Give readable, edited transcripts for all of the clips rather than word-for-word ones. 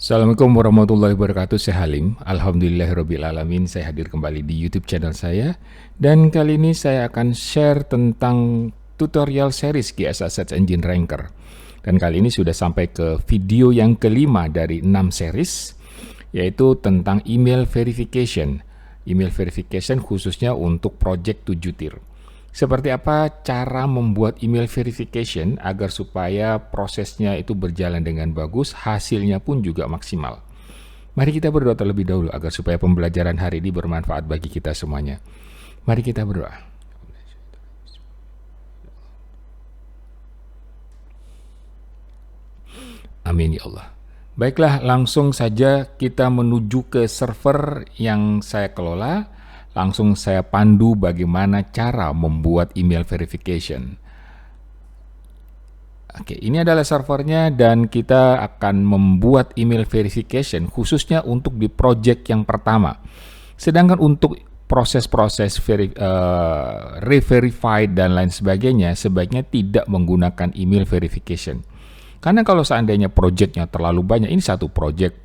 Assalamualaikum warahmatullahi wabarakatuh. Saya Halim. Alhamdulillahirrabbilalamin. Saya hadir kembali di YouTube channel saya. Dan kali ini saya akan share tentang tutorial series GSA Search Engine Ranker. Dan kali ini sudah sampai ke video yang kelima dari 6 series, yaitu tentang email verification. Email verification khususnya untuk project 7 tier. Seperti apa cara membuat email verification agar supaya prosesnya itu berjalan dengan bagus, hasilnya pun juga maksimal. Mari kita berdoa terlebih dahulu agar supaya pembelajaran hari ini bermanfaat bagi kita semuanya. Mari kita berdoa. Amin ya Allah. Baiklah, langsung saja kita menuju ke server yang saya kelola. Langsung saya pandu bagaimana cara membuat email verification. Oke, ini adalah servernya dan kita akan membuat email verification khususnya untuk di project yang pertama. Sedangkan untuk proses-proses re-verified dan lain sebagainya sebaiknya tidak menggunakan email verification. Karena kalau seandainya projectnya terlalu banyak, ini satu project.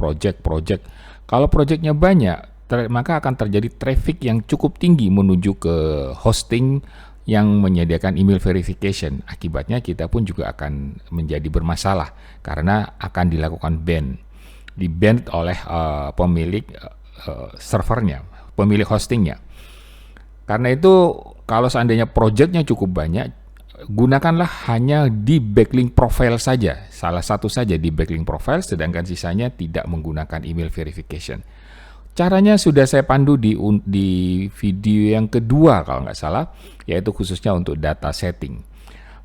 Kalau projectnya banyak, maka akan terjadi traffic yang cukup tinggi menuju ke hosting yang menyediakan email verification. Akibatnya kita pun juga akan menjadi bermasalah karena akan dilakukan di-ban oleh pemilik servernya, pemilik hostingnya. Karena itu kalau seandainya projectnya cukup banyak, gunakanlah hanya di backlink profile saja, salah satu saja di backlink profile, sedangkan sisanya tidak menggunakan email verification. Caranya sudah saya pandu di video yang kedua kalau nggak salah, yaitu khususnya untuk data setting.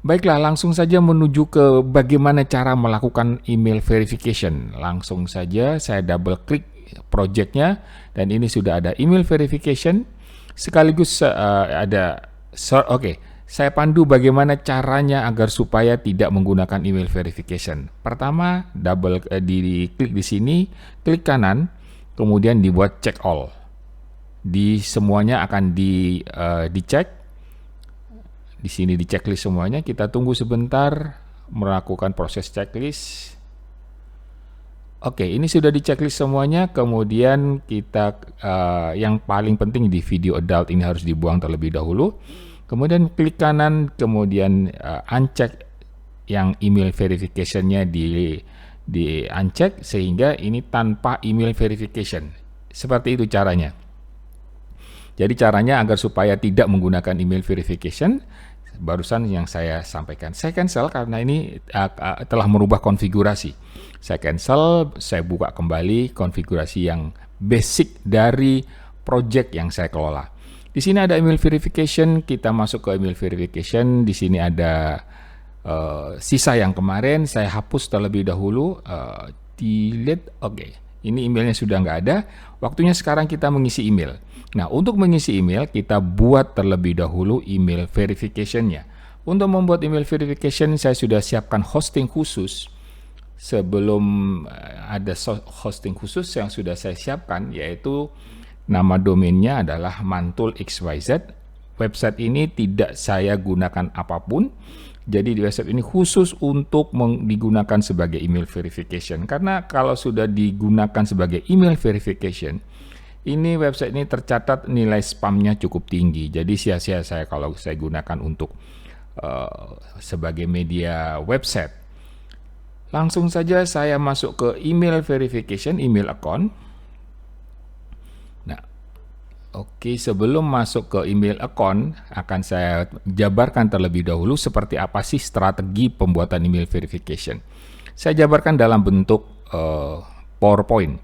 Baiklah, langsung saja menuju ke bagaimana cara melakukan email verification. Langsung saja saya double klik projectnya dan ini sudah ada email verification. Sekaligus saya pandu bagaimana caranya agar supaya tidak menggunakan email verification. Pertama, klik di sini, klik kanan. Kemudian dibuat check all. Di semuanya akan dicek. Di sini di checklist semuanya. Kita tunggu sebentar melakukan proses checklist. Oke, ini sudah di checklist semuanya. Kemudian kita yang paling penting di video adult ini harus dibuang terlebih dahulu. Kemudian klik kanan, kemudian uncheck yang email verification-nya di uncheck sehingga ini tanpa email verification. Seperti itu caranya. Jadi caranya agar supaya tidak menggunakan email verification, barusan yang saya sampaikan. Saya cancel karena ini telah merubah konfigurasi. Saya cancel, saya buka kembali konfigurasi yang basic dari project yang saya kelola. Di sini ada email verification, kita masuk ke email verification. Di sini ada sisa yang kemarin saya hapus terlebih dahulu, delete. Oke, ini emailnya sudah nggak ada. Waktunya sekarang kita mengisi email. Nah, untuk mengisi email kita buat terlebih dahulu email verification-nya. Untuk membuat email verification saya sudah siapkan hosting khusus. Sebelum ada hosting khusus yang sudah saya siapkan, yaitu nama domainnya adalah Mantul XYZ. Website ini tidak saya gunakan apapun. Jadi di website ini khusus untuk digunakan sebagai email verification. Karena kalau sudah digunakan sebagai email verification, ini website ini tercatat nilai spamnya cukup tinggi. Jadi sia-sia saya kalau saya gunakan untuk sebagai media website. Langsung saja saya masuk ke email verification, email account. Oke, sebelum masuk ke email account, akan saya jabarkan terlebih dahulu seperti apa sih strategi pembuatan email verification. Saya jabarkan dalam bentuk PowerPoint.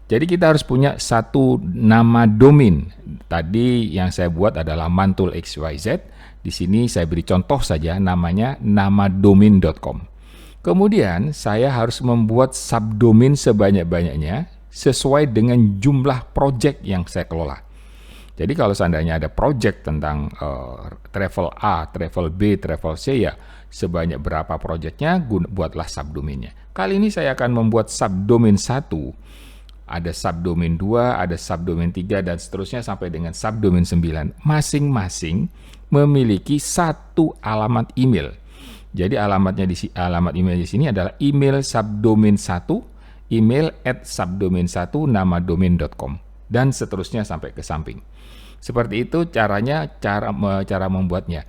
Jadi kita harus punya satu nama domain. Tadi yang saya buat adalah Mantul XYZ. Di sini saya beri contoh saja namanya namadomain.com. Kemudian saya harus membuat subdomain sebanyak-banyaknya sesuai dengan jumlah project yang saya kelola. Jadi kalau seandainya ada project tentang travel A, travel B, travel C, ya sebanyak berapa projectnya, buatlah subdomainnya. Kali ini saya akan membuat subdomain 1, ada subdomain 2, ada subdomain 3, dan seterusnya sampai dengan subdomain 9. Masing-masing memiliki satu alamat email. Jadi alamat email di sini adalah email subdomain 1, email@subdomain1 nama domain.com dan seterusnya sampai ke samping. Seperti itu cara membuatnya,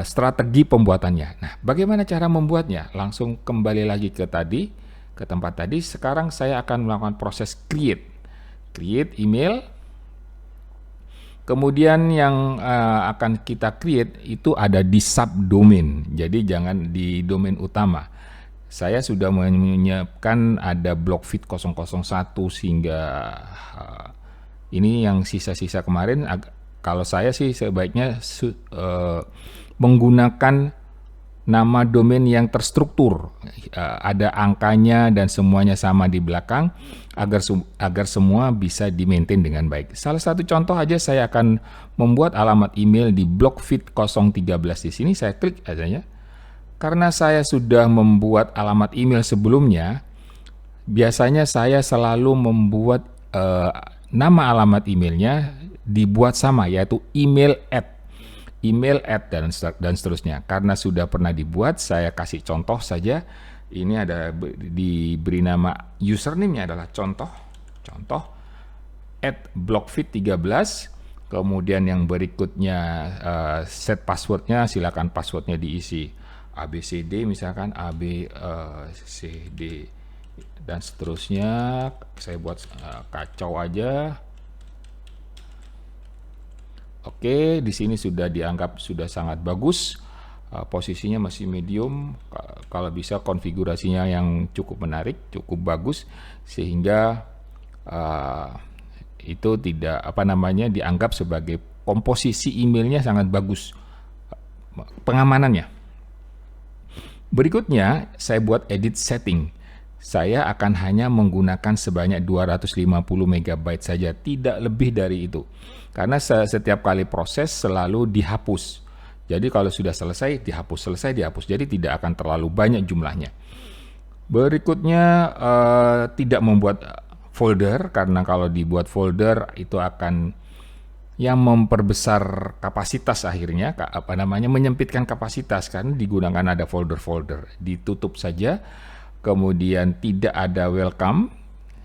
strategi pembuatannya. Nah, bagaimana cara membuatnya? Langsung kembali lagi ke tempat tadi. Sekarang saya akan melakukan proses create email. Kemudian yang akan kita create itu ada di subdomain. Jadi jangan di domain utama. Saya sudah menyiapkan ada BlockFit 001 sehingga ini yang sisa-sisa kemarin. Kalau saya sih sebaiknya menggunakan nama domain yang terstruktur, ada angkanya dan semuanya sama di belakang agar semua bisa di-maintain dengan baik. Salah satu contoh aja, saya akan membuat alamat email di BlockFit 013 di sini. Saya klik aja ya. Karena saya sudah membuat alamat email sebelumnya, biasanya saya selalu membuat nama alamat emailnya dibuat sama, yaitu email at dan seterusnya. Karena sudah pernah dibuat, saya kasih contoh saja. Ini ada diberi nama username-nya adalah contoh @blockfit13. Kemudian yang berikutnya set passwordnya, silakan passwordnya diisi ABCD, misalkan ABCD dan seterusnya. Saya buat kacau aja. Oke, di sini sudah dianggap sudah sangat bagus. Posisinya masih medium. Kalau bisa konfigurasinya yang cukup menarik, cukup bagus, sehingga itu tidak dianggap sebagai komposisi emailnya sangat bagus, pengamanannya. Berikutnya, saya buat edit setting. Saya akan hanya menggunakan sebanyak 250 MB saja, tidak lebih dari itu. Karena setiap kali proses selalu dihapus. Jadi kalau sudah selesai, dihapus. Jadi tidak akan terlalu banyak jumlahnya. Berikutnya, tidak membuat folder, karena kalau dibuat folder itu akan yang memperbesar kapasitas akhirnya, menyempitkan kapasitas karena digunakan ada folder-folder. Ditutup saja, kemudian tidak ada welcome,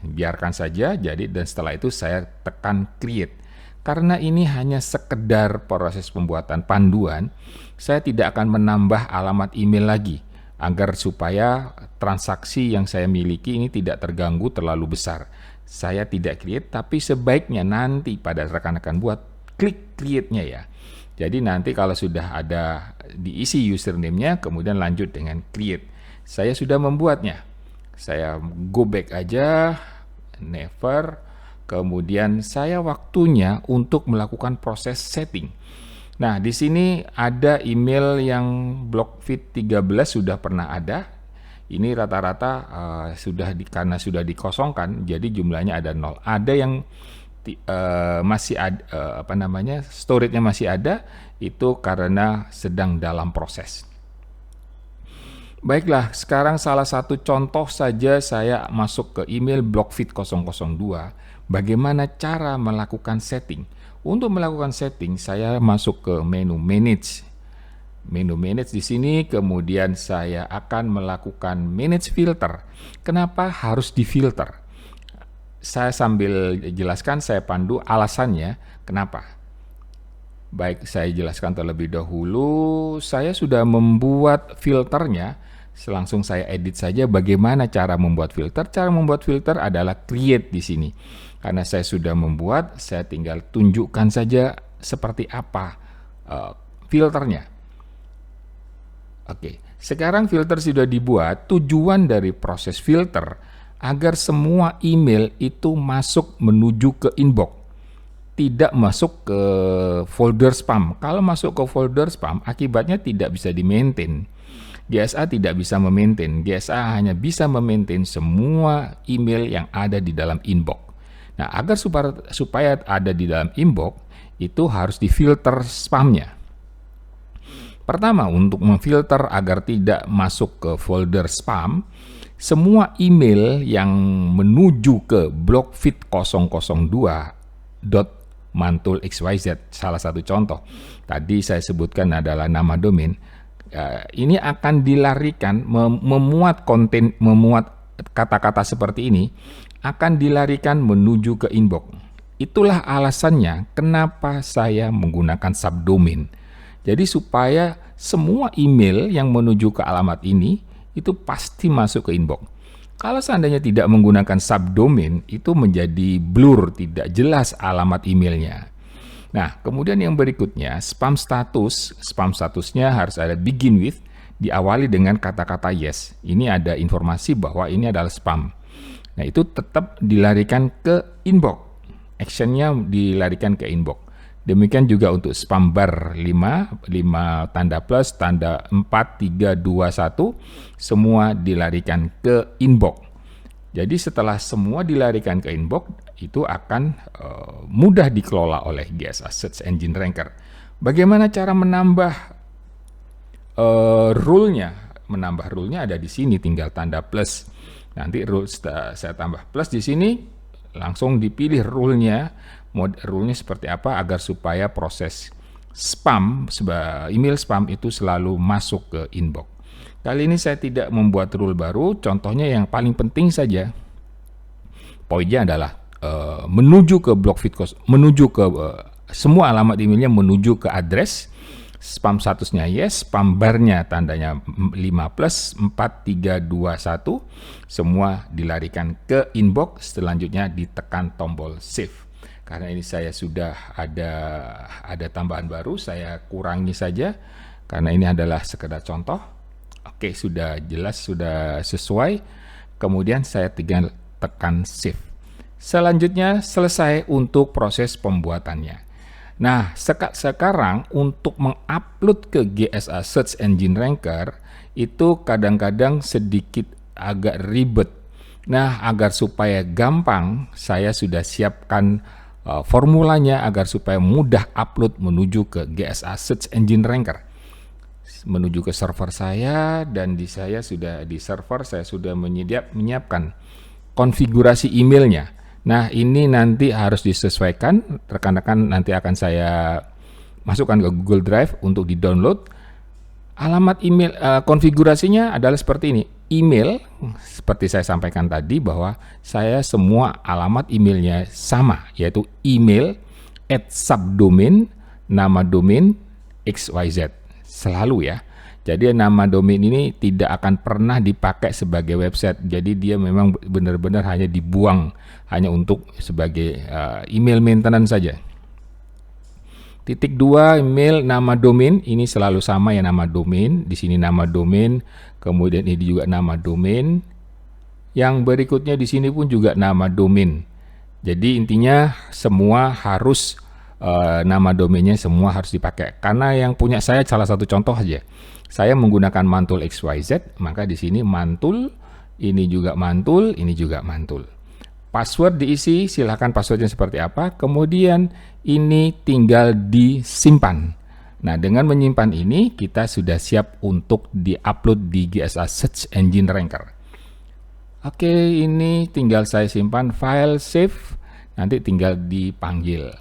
biarkan saja. Dan setelah itu saya tekan create. Karena ini hanya sekedar proses pembuatan panduan, saya tidak akan menambah alamat email lagi agar supaya transaksi yang saya miliki ini tidak terganggu terlalu besar. Saya tidak create, tapi sebaiknya nanti pada rekan-rekan buat klik create-nya ya. Jadi nanti kalau sudah ada diisi username-nya, kemudian lanjut dengan create. Saya sudah membuatnya. Saya go back aja, never. Kemudian saya waktunya untuk melakukan proses setting. Nah, di sini ada email yang BlockFit 13 sudah pernah ada. Ini rata-rata karena sudah dikosongkan, jadi jumlahnya ada 0. Ada yang masih ada, storage-nya masih ada, itu karena sedang dalam proses. Baiklah, sekarang salah satu contoh saja saya masuk ke email BlockFit 002. Bagaimana cara melakukan setting? Untuk melakukan setting, saya masuk ke menu Manage. Menu Manage di sini, kemudian saya akan melakukan Manage Filter. Kenapa harus difilter? Saya sambil jelaskan, saya pandu alasannya kenapa. Baik, saya jelaskan terlebih dahulu. Saya sudah membuat filternya. Langsung saya edit saja bagaimana cara membuat filter. Cara membuat filter adalah create di sini. Karena saya sudah membuat, saya tinggal tunjukkan saja seperti apa filternya. Oke, sekarang filter sudah dibuat. Tujuan dari proses filter agar semua email itu masuk menuju ke inbox, tidak masuk ke folder spam. Kalau masuk ke folder spam, akibatnya tidak bisa di-maintain. GSA tidak bisa memaintain. GSA hanya bisa memaintain semua email yang ada di dalam inbox. Nah, agar supaya ada di dalam inbox, itu harus difilter spamnya. Pertama, untuk memfilter agar tidak masuk ke folder spam, semua email yang menuju ke blockfit002.mantul.xyz, salah satu contoh, tadi saya sebutkan adalah nama domain, ini akan dilarikan, memuat konten, memuat kata-kata seperti ini akan dilarikan menuju ke inbox. Itulah alasannya kenapa saya menggunakan subdomain. Jadi supaya semua email yang menuju ke alamat ini itu pasti masuk ke inbox. Kalau seandainya tidak menggunakan subdomain, itu menjadi blur, tidak jelas alamat emailnya. Nah, kemudian yang berikutnya, spam status. Spam statusnya harus ada begin with, diawali dengan kata-kata yes. Ini ada informasi bahwa ini adalah spam. Nah, itu tetap dilarikan ke inbox. Actionnya dilarikan ke inbox. Demikian juga untuk spam bar 5 tanda plus, tanda 4, 3, 2, 1, semua dilarikan ke inbox. Jadi setelah semua dilarikan ke inbox, itu akan mudah dikelola oleh GSA Search Engine Ranker. Bagaimana cara menambah rule-nya? Menambah rule-nya ada di sini, tinggal tanda plus. Nanti rule saya tambah plus di sini, langsung dipilih rule-nya. Rule-nya seperti apa agar supaya proses spam, email spam itu selalu masuk ke inbox. Kali ini saya tidak membuat rule baru, contohnya yang paling penting saja. Poinnya adalah menuju ke blog Fitcos, menuju ke semua alamat emailnya menuju ke address, spam statusnya yes, spam barnya tandanya 5 plus, 4, 3, 2, 1, semua dilarikan ke inbox, selanjutnya ditekan tombol save. Karena ini saya sudah ada tambahan baru, saya kurangi saja karena ini adalah sekedar contoh. Oke, sudah jelas, sudah sesuai. Kemudian saya tinggal tekan save. Selanjutnya selesai untuk proses pembuatannya. Nah, sekarang untuk mengupload ke GSA Search Engine Ranker itu kadang-kadang sedikit agak ribet. Nah, agar supaya gampang, saya sudah siapkan formulanya agar supaya mudah upload menuju ke GSA Search Engine Ranker. Menuju ke server saya, dan di server saya sudah menyiapkan konfigurasi emailnya. Nah, ini nanti harus disesuaikan, rekan-rekan nanti akan saya masukkan ke Google Drive untuk di-download. Alamat email konfigurasinya adalah seperti ini. Email, seperti saya sampaikan tadi bahwa saya semua alamat emailnya sama, yaitu email @subdomain, nama domain XYZ, selalu ya. Jadi nama domain ini tidak akan pernah dipakai sebagai website, jadi dia memang benar-benar hanya dibuang, hanya untuk sebagai email maintenance saja. Titik 2, email nama domain, ini selalu sama ya, nama domain. Di sini nama domain, kemudian ini juga nama domain. Yang berikutnya di sini pun juga nama domain. Jadi intinya semua harus nama domainnya semua harus dipakai. Karena yang punya saya salah satu contoh aja. Saya menggunakan mantul XYZ, maka di sini mantul, ini juga mantul, ini juga mantul. Password diisi, silahkan passwordnya seperti apa, kemudian ini tinggal disimpan. Nah, dengan menyimpan ini, kita sudah siap untuk di-upload di GSA Search Engine Ranker. Oke, ini tinggal saya simpan, file save, nanti tinggal dipanggil.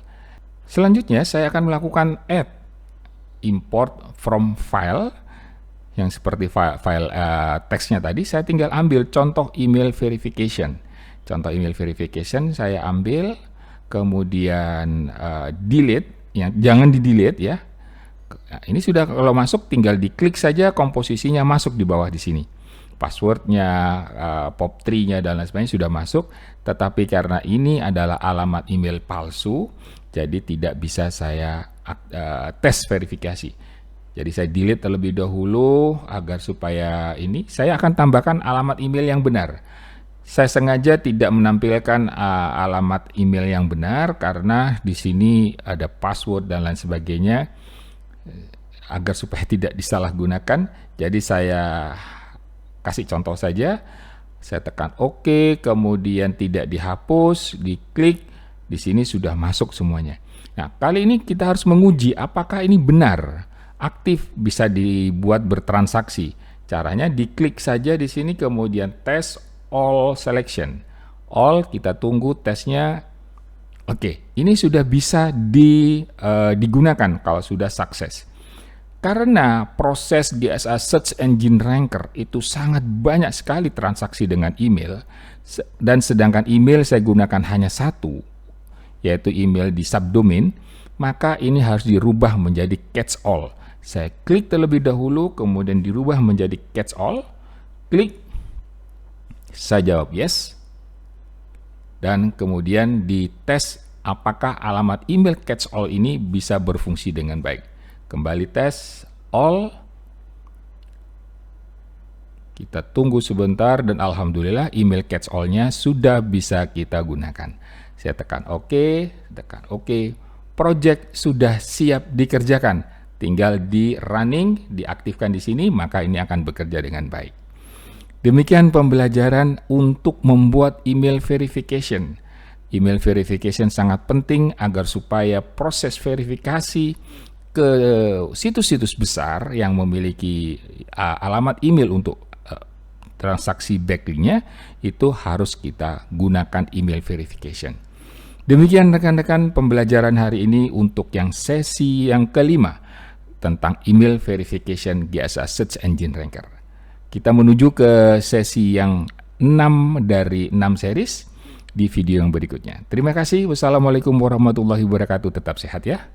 Selanjutnya, saya akan melakukan add, import from file, yang seperti file teksnya tadi, saya tinggal ambil contoh email verification. Contoh email verification saya ambil, kemudian delete, ya, jangan di-delete ya. Nah, ini sudah kalau masuk tinggal diklik saja, komposisinya masuk di bawah di sini. Passwordnya, POP3-nya dan lain sebagainya sudah masuk, tetapi karena ini adalah alamat email palsu, jadi tidak bisa saya tes verifikasi. Jadi saya delete terlebih dahulu agar supaya ini, saya akan tambahkan alamat email yang benar. Saya sengaja tidak menampilkan alamat email yang benar karena di sini ada password dan lain sebagainya agar supaya tidak disalahgunakan. Jadi saya kasih contoh saja. Saya tekan OK, kemudian tidak dihapus, diklik. Di sini sudah masuk semuanya. Nah, kali ini kita harus menguji apakah ini benar, aktif, bisa dibuat bertransaksi. Caranya diklik saja di sini, kemudian tes all selection. All, kita tunggu tesnya. Oke, ini sudah bisa digunakan kalau sudah sukses. Karena proses GSA Search Engine Ranker itu sangat banyak sekali transaksi dengan email, dan sedangkan email saya gunakan hanya satu, yaitu email di subdomain, maka ini harus dirubah menjadi catch all. Saya klik terlebih dahulu, kemudian dirubah menjadi catch all, klik, saya jawab yes, dan kemudian dites apakah alamat email catch all ini bisa berfungsi dengan baik. Kembali tes all, kita tunggu sebentar dan alhamdulillah email catch all-nya sudah bisa kita gunakan. Saya tekan OK, tekan OK. Project sudah siap dikerjakan. Tinggal di running, diaktifkan di sini, maka ini akan bekerja dengan baik. Demikian pembelajaran untuk membuat email verification. Email verification sangat penting agar supaya proses verifikasi ke situs-situs besar yang memiliki alamat email untuk transaksi backlinknya itu harus kita gunakan email verification. Demikian rekan-rekan pembelajaran hari ini untuk yang sesi yang kelima tentang email verification GSA Search Engine Ranker. Kita menuju ke sesi yang 6 dari 6 series di video yang berikutnya. Terima kasih. Wassalamualaikum warahmatullahi wabarakatuh. Tetap sehat ya.